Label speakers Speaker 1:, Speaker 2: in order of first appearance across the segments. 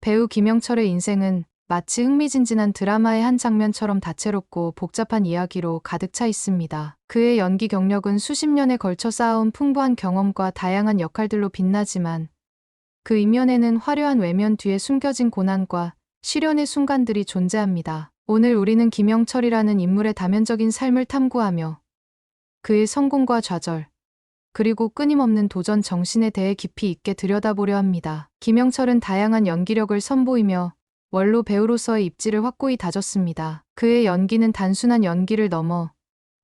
Speaker 1: 배우 김영철의 인생은 마치 흥미진진한 드라마의 한 장면처럼 다채롭고 복잡한 이야기로 가득 차 있습니다. 그의 연기 경력은 수십 년에 걸쳐 쌓아온 풍부한 경험과 다양한 역할들로 빛나지만 그 이면에는 화려한 외면 뒤에 숨겨진 고난과 시련의 순간들이 존재합니다. 오늘 우리는 김영철이라는 인물의 다면적인 삶을 탐구하며 그의 성공과 좌절, 그리고 끊임없는 도전 정신에 대해 깊이 있게 들여다보려 합니다. 김영철은 다양한 연기력을 선보이며 원로 배우로서의 입지를 확고히 다졌습니다. 그의 연기는 단순한 연기를 넘어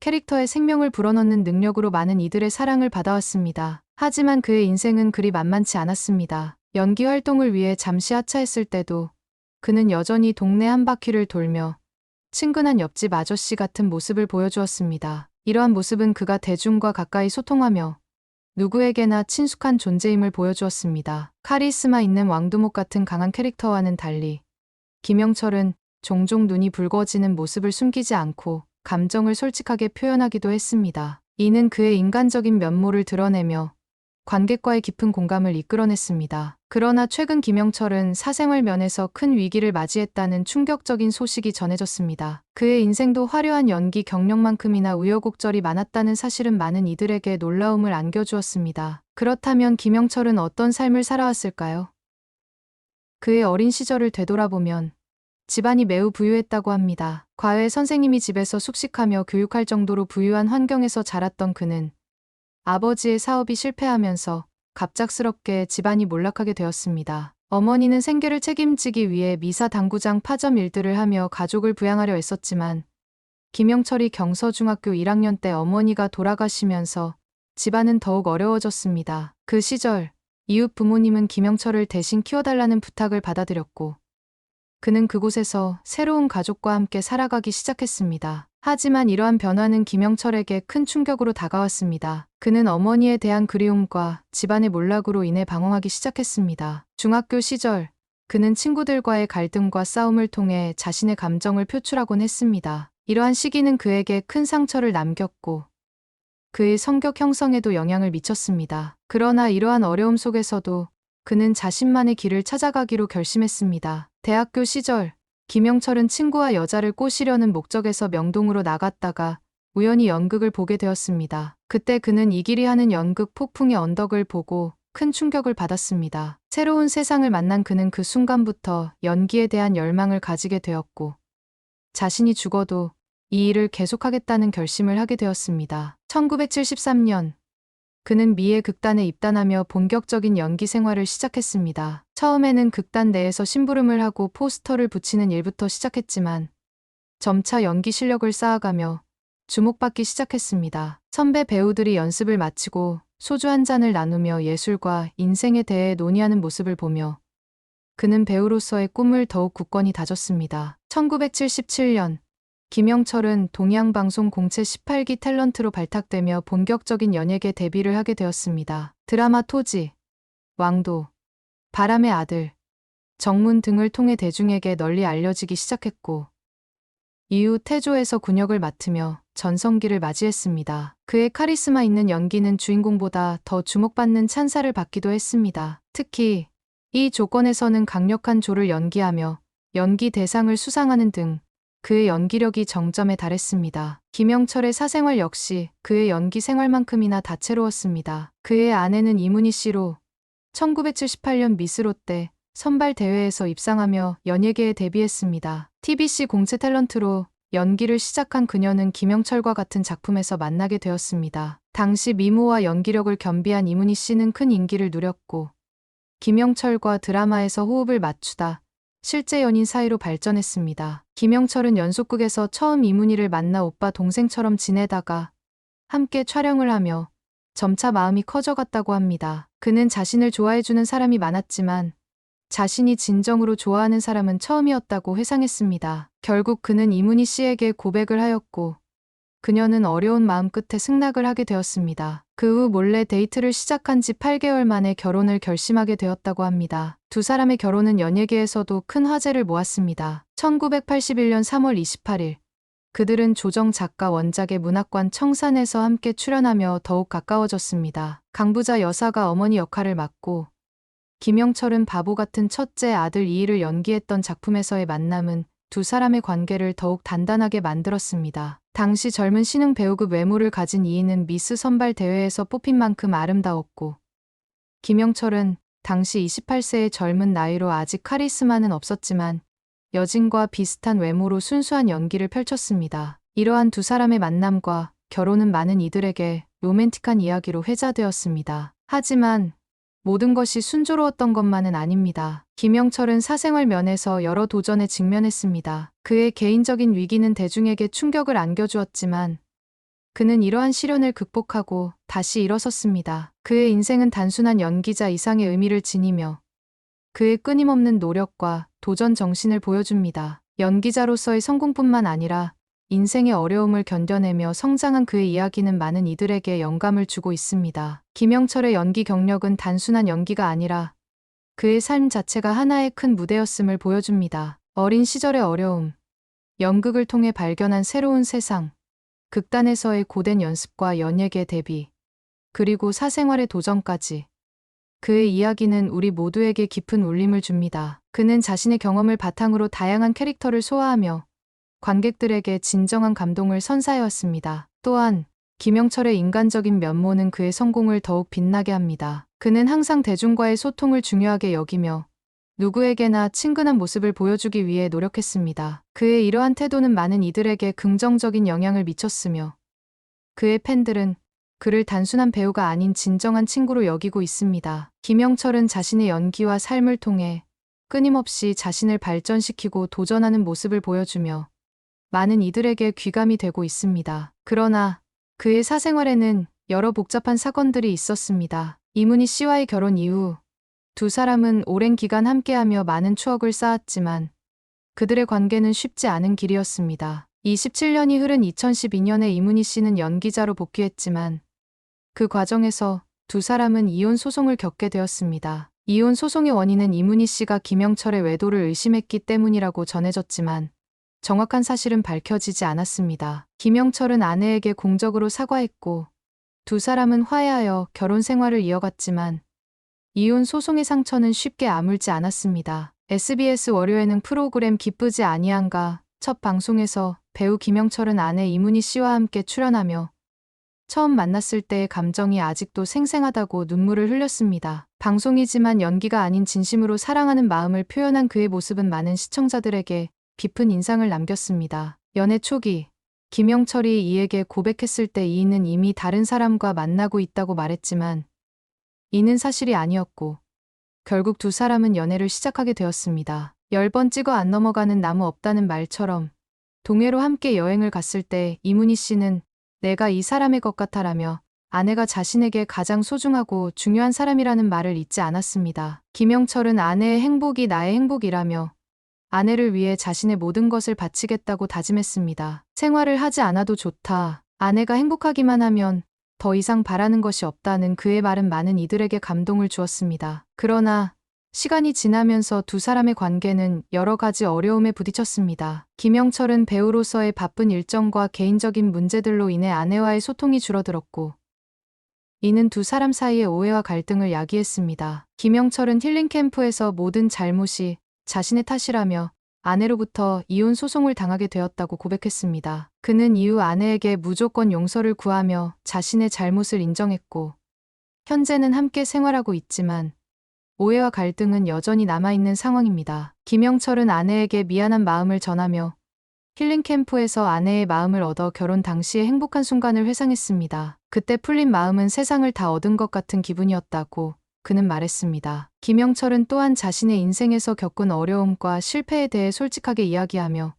Speaker 1: 캐릭터의 생명을 불어넣는 능력으로 많은 이들의 사랑을 받아왔습니다. 하지만 그의 인생은 그리 만만치 않았습니다. 연기 활동을 위해 잠시 하차했을 때도 그는 여전히 동네 한 바퀴를 돌며 친근한 옆집 아저씨 같은 모습을 보여주었습니다. 이러한 모습은 그가 대중과 가까이 소통하며 누구에게나 친숙한 존재임을 보여주었습니다. 카리스마 있는 왕두목 같은 강한 캐릭터와는 달리 김영철은 종종 눈이 붉어지는 모습을 숨기지 않고 감정을 솔직하게 표현하기도 했습니다. 이는 그의 인간적인 면모를 드러내며 관객과의 깊은 공감을 이끌어냈습니다. 그러나 최근 김영철은 사생활 면에서 큰 위기를 맞이했다는 충격적인 소식이 전해졌습니다. 그의 인생도 화려한 연기 경력만큼이나 우여곡절이 많았다는 사실은 많은 이들에게 놀라움을 안겨주었습니다. 그렇다면 김영철은 어떤 삶을 살아왔을까요? 그의 어린 시절을 되돌아보면 집안이 매우 부유했다고 합니다. 과외 선생님이 집에서 숙식하며 교육할 정도로 부유한 환경에서 자랐던 그는 아버지의 사업이 실패하면서 갑작스럽게 집안이 몰락하게 되었습니다. 어머니는 생계를 책임지기 위해 미사 당구장 파점 일들을 하며 가족을 부양하려 애썼지만 김영철이 경서중학교 1학년 때 어머니가 돌아가시면서 집안은 더욱 어려워졌습니다. 그 시절 이웃 부모님은 김영철을 대신 키워달라는 부탁을 받아들였고 그는 그곳에서 새로운 가족과 함께 살아가기 시작했습니다. 하지만 이러한 변화는 김영철에게 큰 충격으로 다가왔습니다. 그는 어머니에 대한 그리움과 집안의 몰락으로 인해 방황하기 시작했습니다. 중학교 시절 그는 친구들과의 갈등과 싸움을 통해 자신의 감정을 표출하곤 했습니다. 이러한 시기는 그에게 큰 상처를 남겼고 그의 성격 형성에도 영향을 미쳤습니다. 그러나 이러한 어려움 속에서도 그는 자신만의 길을 찾아가기로 결심했습니다. 대학교 시절 김영철은 친구와 여자를 꼬시려는 목적에서 명동으로 나갔다가 우연히 연극을 보게 되었습니다. 그때 그는 이길이 하는 연극 폭풍의 언덕을 보고 큰 충격을 받았습니다. 새로운 세상을 만난 그는 그 순간부터 연기에 대한 열망을 가지게 되었고 자신이 죽어도 이 일을 계속하겠다는 결심을 하게 되었습니다. 1973년 그는 미의 극단에 입단하며 본격적인 연기 생활을 시작했습니다. 처음에는 극단 내에서 심부름을 하고 포스터를 붙이는 일부터 시작했지만 점차 연기 실력을 쌓아가며 주목받기 시작했습니다. 선배 배우들이 연습을 마치고 소주 한 잔을 나누며 예술과 인생에 대해 논의하는 모습을 보며 그는 배우로서의 꿈을 더욱 굳건히 다졌습니다. 1977년 김영철은 동양방송 공채 18기 탤런트로 발탁되며 본격적인 연예계 데뷔를 하게 되었습니다. 드라마 토지, 왕도, 바람의 아들, 정문 등을 통해 대중에게 널리 알려지기 시작했고 이후 태조에서 군역을 맡으며 전성기를 맞이했습니다. 그의 카리스마 있는 연기는 주인공보다 더 주목받는 찬사를 받기도 했습니다. 특히 이 조건에서는 강력한 조를 연기하며 연기 대상을 수상하는 등 그의 연기력이 정점에 달했습니다. 김영철의 사생활 역시 그의 연기 생활만큼이나 다채로웠습니다. 그의 아내는 이문희 씨로 1978년 미스 롯데 선발 대회에서 입상하며 연예계에 데뷔했습니다. TBC 공채 탤런트로 연기를 시작한 그녀는 김영철과 같은 작품에서 만나게 되었습니다. 당시 미모와 연기력을 겸비한 이문희 씨는 큰 인기를 누렸고 김영철과 드라마에서 호흡을 맞추다 실제 연인 사이로 발전했습니다. 김영철은 연속극에서 처음 이문희를 만나 오빠 동생처럼 지내다가 함께 촬영을 하며 점차 마음이 커져갔다고 합니다. 그는 자신을 좋아해주는 사람이 많았지만 자신이 진정으로 좋아하는 사람은 처음이었다고 회상했습니다. 결국 그는 이문희 씨에게 고백을 하였고 그녀는 어려운 마음 끝에 승낙을 하게 되었습니다. 그 후 몰래 데이트를 시작한 지 8개월 만에 결혼을 결심하게 되었다고 합니다. 두 사람의 결혼은 연예계에서도 큰 화제를 모았습니다. 1981년 3월 28일 그들은 조정 작가 원작의 문학관 청산에서 함께 출연하며 더욱 가까워졌습니다. 강부자 여사가 어머니 역할을 맡고 김영철은 바보 같은 첫째 아들 이희를 연기했던 작품에서의 만남은 두 사람의 관계를 더욱 단단하게 만들었습니다. 당시 젊은 신흥 배우급 외모를 가진 이희는 미스 선발 대회에서 뽑힌 만큼 아름다웠고, 김영철은 당시 28세의 젊은 나이로 아직 카리스마는 없었지만 여진과 비슷한 외모로 순수한 연기를 펼쳤습니다. 이러한 두 사람의 만남과 결혼은 많은 이들에게 로맨틱한 이야기로 회자되었습니다. 하지만 모든 것이 순조로웠던 것만은 아닙니다. 김영철은 사생활 면에서 여러 도전에 직면했습니다. 그의 개인적인 위기는 대중에게 충격을 안겨주었지만 그는 이러한 시련을 극복하고 다시 일어섰습니다. 그의 인생은 단순한 연기자 이상의 의미를 지니며 그의 끊임없는 노력과 도전 정신을 보여줍니다. 연기자로서의 성공뿐만 아니라 인생의 어려움을 견뎌내며 성장한 그의 이야기는 많은 이들에게 영감을 주고 있습니다. 김영철의 연기 경력은 단순한 연기가 아니라 그의 삶 자체가 하나의 큰 무대였음을 보여줍니다. 어린 시절의 어려움, 연극을 통해 발견한 새로운 세상, 극단에서의 고된 연습과 연예계 데뷔, 그리고 사생활의 도전까지. 그의 이야기는 우리 모두에게 깊은 울림을 줍니다. 그는 자신의 경험을 바탕으로 다양한 캐릭터를 소화하며 관객들에게 진정한 감동을 선사해왔습니다. 또한 김영철의 인간적인 면모는 그의 성공을 더욱 빛나게 합니다. 그는 항상 대중과의 소통을 중요하게 여기며 누구에게나 친근한 모습을 보여주기 위해 노력했습니다. 그의 이러한 태도는 많은 이들에게 긍정적인 영향을 미쳤으며 그의 팬들은 그를 단순한 배우가 아닌 진정한 친구로 여기고 있습니다. 김영철은 자신의 연기와 삶을 통해 끊임없이 자신을 발전시키고 도전하는 모습을 보여주며 많은 이들에게 귀감이 되고 있습니다. 그러나 그의 사생활에는 여러 복잡한 사건들이 있었습니다. 이문희 씨와의 결혼 이후 두 사람은 오랜 기간 함께하며 많은 추억을 쌓았지만 그들의 관계는 쉽지 않은 길이었습니다. 27년이 흐른 2012년에 이문희 씨는 연기자로 복귀했지만 그 과정에서 두 사람은 이혼 소송을 겪게 되었습니다. 이혼 소송의 원인은 이문희 씨가 김영철의 외도를 의심했기 때문이라고 전해졌지만 정확한 사실은 밝혀지지 않았습니다. 김영철은 아내에게 공적으로 사과했고 두 사람은 화해하여 결혼 생활을 이어갔지만 이혼 소송의 상처는 쉽게 아물지 않았습니다. SBS 월요예능 프로그램 기쁘지 아니한가 첫 방송에서 배우 김영철은 아내 이문희 씨와 함께 출연하며 처음 만났을 때의 감정이 아직도 생생하다고 눈물을 흘렸습니다. 방송이지만 연기가 아닌 진심으로 사랑하는 마음을 표현한 그의 모습은 많은 시청자들에게 깊은 인상을 남겼습니다. 연애 초기, 김영철이 이에게 고백했을 때 이는 이미 다른 사람과 만나고 있다고 말했지만 이는 사실이 아니었고 결국 두 사람은 연애를 시작하게 되었습니다. 10번 찍어 안 넘어가는 나무 없다는 말처럼 동해로 함께 여행을 갔을 때 이문희 씨는 내가 이 사람의 것 같아라며 아내가 자신에게 가장 소중하고 중요한 사람이라는 말을 잊지 않았습니다. 김영철은 아내의 행복이 나의 행복이라며 아내를 위해 자신의 모든 것을 바치겠다고 다짐했습니다. 생활을 하지 않아도 좋다. 아내가 행복하기만 하면 더 이상 바라는 것이 없다는 그의 말은 많은 이들에게 감동을 주었습니다. 그러나 시간이 지나면서 두 사람의 관계는 여러 가지 어려움에 부딪혔습니다. 김영철은 배우로서의 바쁜 일정과 개인적인 문제들로 인해 아내와의 소통이 줄어들었고 이는 두 사람 사이의 오해와 갈등을 야기했습니다. 김영철은 힐링 캠프에서 모든 잘못이 자신의 탓이라며 아내로부터 이혼 소송을 당하게 되었다고 고백했습니다. 그는 이후 아내에게 무조건 용서를 구하며 자신의 잘못을 인정했고 현재는 함께 생활하고 있지만 오해와 갈등은 여전히 남아있는 상황입니다. 김영철은 아내에게 미안한 마음을 전하며 힐링 캠프에서 아내의 마음을 얻어 결혼 당시의 행복한 순간을 회상했습니다. 그때 풀린 마음은 세상을 다 얻은 것 같은 기분이었다고 그는 말했습니다. 김영철은 또한 자신의 인생에서 겪은 어려움과 실패에 대해 솔직하게 이야기하며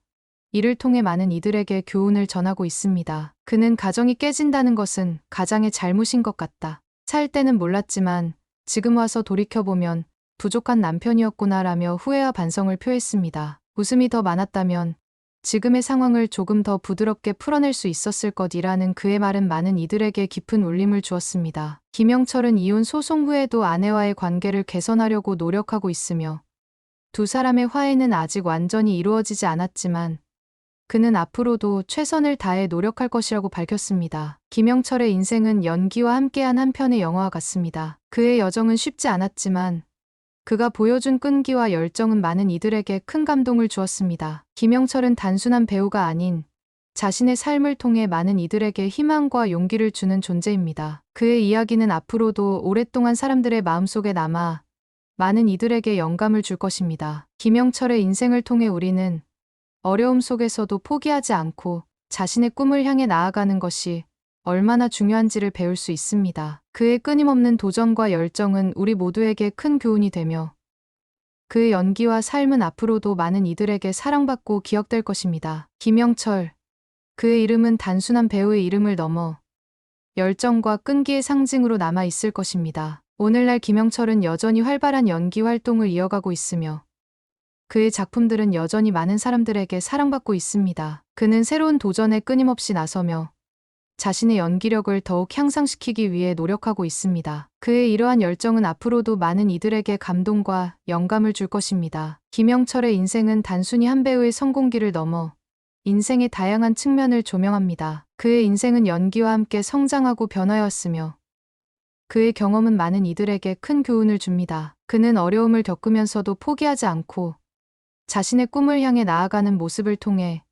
Speaker 1: 이를 통해 많은 이들에게 교훈을 전하고 있습니다. 그는 가정이 깨진다는 것은 가장의 잘못인 것 같다. 살 때는 몰랐지만 지금 와서 돌이켜보면 부족한 남편이었구나라며 후회와 반성을 표했습니다. 웃음이 더 많았다면 지금의 상황을 조금 더 부드럽게 풀어낼 수 있었을 것이라는 그의 말은 많은 이들에게 깊은 울림을 주었습니다. 김영철은 이혼 소송 후에도 아내와의 관계를 개선하려고 노력하고 있으며 두 사람의 화해는 아직 완전히 이루어지지 않았지만 그는 앞으로도 최선을 다해 노력할 것이라고 밝혔습니다. 김영철의 인생은 연기와 함께한 한 편의 영화와 같습니다. 그의 여정은 쉽지 않았지만 그가 보여준 끈기와 열정은 많은 이들에게 큰 감동을 주었습니다. 김영철은 단순한 배우가 아닌 자신의 삶을 통해 많은 이들에게 희망과 용기를 주는 존재입니다. 그의 이야기는 앞으로도 오랫동안 사람들의 마음속에 남아 많은 이들에게 영감을 줄 것입니다. 김영철의 인생을 통해 우리는 어려움 속에서도 포기하지 않고 자신의 꿈을 향해 나아가는 것이 얼마나 중요한지를 배울 수 있습니다. 그의 끊임없는 도전과 열정은 우리 모두에게 큰 교훈이 되며 그의 연기와 삶은 앞으로도 많은 이들에게 사랑받고 기억될 것입니다. 김영철. 그의 이름은 단순한 배우의 이름을 넘어 열정과 끈기의 상징으로 남아 있을 것입니다. 오늘날 김영철은 여전히 활발한 연기 활동을 이어가고 있으며 그의 작품들은 여전히 많은 사람들에게 사랑받고 있습니다. 그는 새로운 도전에 끊임없이 나서며 자신의 연기력을 더욱 향상시키기 위해 노력하고 있습니다. 그의 이러한 열정은 앞으로도 많은 이들에게 감동과 영감을 줄 것입니다. 김영철의 인생은 단순히 한 배우의 성공기를 넘어 인생의 다양한 측면을 조명합니다. 그의 인생은 연기와 함께 성장하고 변화였으며 그의 경험은 많은 이들에게 큰 교훈을 줍니다. 그는 어려움을 겪으면서도 포기하지 않고 자신의 꿈을 향해 나아가는 모습을 통해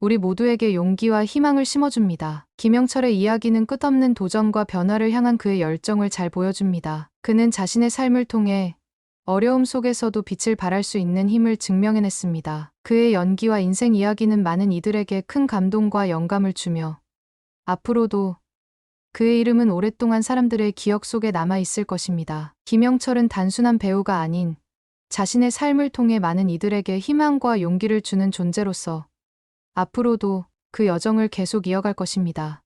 Speaker 1: 우리 모두에게 용기와 희망을 심어줍니다. 김영철의 이야기는 끝없는 도전과 변화를 향한 그의 열정을 잘 보여줍니다. 그는 자신의 삶을 통해 어려움 속에서도 빛을 발할 수 있는 힘을 증명해냈습니다. 그의 연기와 인생 이야기는 많은 이들에게 큰 감동과 영감을 주며 앞으로도 그의 이름은 오랫동안 사람들의 기억 속에 남아있을 것입니다. 김영철은 단순한 배우가 아닌 자신의 삶을 통해 많은 이들에게 희망과 용기를 주는 존재로서 앞으로도 그 여정을 계속 이어갈 것입니다.